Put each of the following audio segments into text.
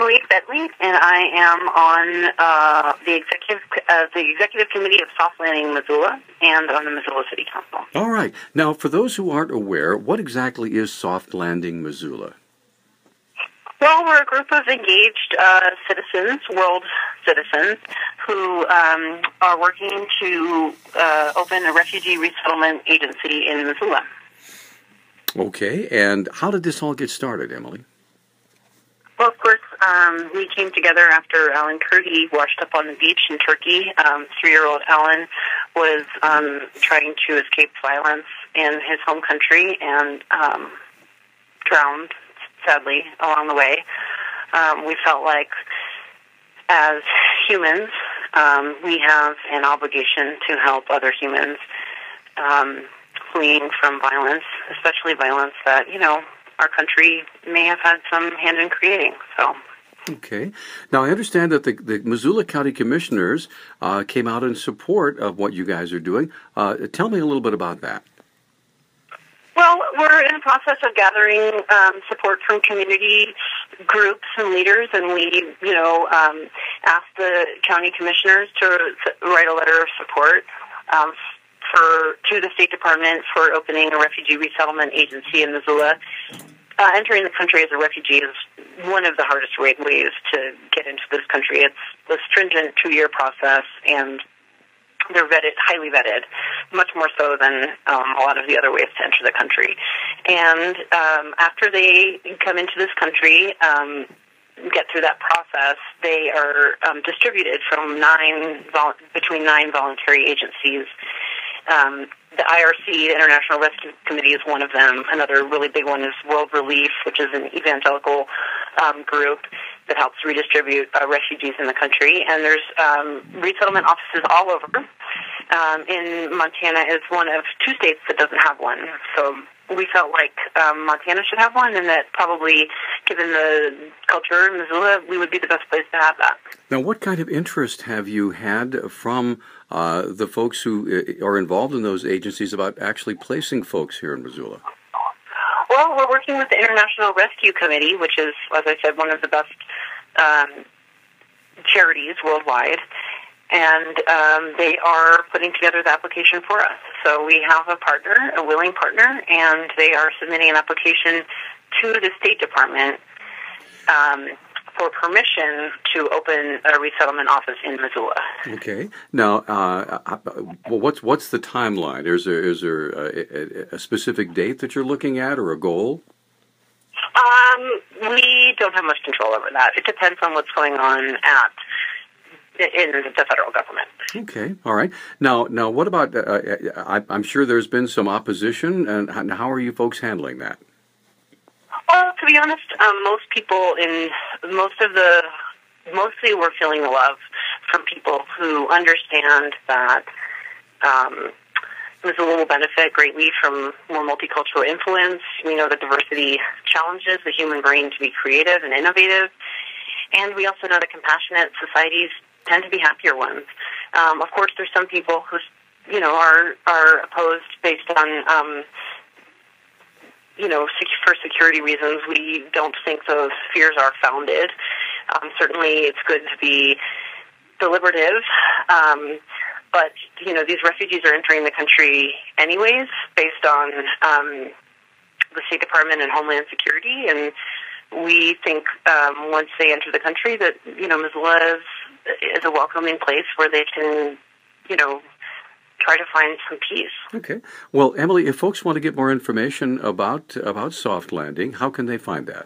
Emily Bentley, and I am on the executive committee of Soft Landing Missoula and on the Missoula City Council. All right. Now, for those who aren't aware, what exactly is Soft Landing Missoula? Well, we're a group of engaged citizens, world citizens, who are working to open a refugee resettlement agency in Missoula. Okay, and how did this all get started, Emily? Well, of course, we came together after Alan Kurdi washed up on the beach in Turkey. 3-year-old Alan was trying to escape violence in his home country and drowned, sadly, along the way. We felt like, as humans, we have an obligation to help other humans fleeing from violence, especially violence that, our country may have had some hand in creating. So. Okay. Now, I understand that the Missoula County Commissioners came out in support of what you guys are doing. Tell me a little bit about that. Well, we're in the process of gathering support from community groups and leaders, and we, asked the county commissioners to write a letter of support to the State Department for opening a refugee resettlement agency in Missoula. Entering the country as a refugee is one of the hardest ways to get into this country. It's a stringent 2-year process, and they're highly vetted, much more so than a lot of the other ways to enter the country. And after they come into this country, get through that process, they are distributed from between 9 voluntary agencies. The IRC, the International Rescue Committee, is one of them. Another really big one is World Relief, which is an evangelical group that helps redistribute refugees in the country. And there's resettlement offices all over. In Montana is one of 2 states that doesn't have one. So we felt like Montana should have one, and that probably, given the culture in Missoula, we would be the best place to have that. Now, what kind of interest have you had from the folks who are involved in those agencies about actually placing folks here in Missoula? Well, we're working with the International Rescue Committee, which is, as I said, one of the best charities worldwide, and they are putting together the application for us. So we have a willing partner, and they are submitting an application to the State Department for permission to open a resettlement office in Missoula. Okay. Now, what's the timeline? Is there a specific date that you're looking at, or a goal? We don't have much control over that. It depends on what's going on in the federal government. Okay, all right. Now, what about? I'm sure there's been some opposition, and how are you folks handling that? Well, to be honest, most people mostly we're feeling the love from people who understand that Missoula will benefit greatly from more multicultural influence. We know that diversity challenges the human brain to be creative and innovative, and we also know that compassionate societies tend to be happier ones. Of course, there's some people who, are opposed based on for security reasons. We don't think those fears are founded. Certainly, it's good to be deliberative, but, these refugees are entering the country anyways based on the State Department and Homeland Security, and we think once they enter the country that, Missoula is a welcoming place where they can, try to find some peace. Okay. Well, Emily, if folks want to get more information about Soft Landing, how can they find that?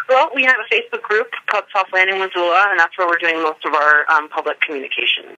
Well, we have a Facebook group called Soft Landing Missoula, and that's where we're doing most of our public communication.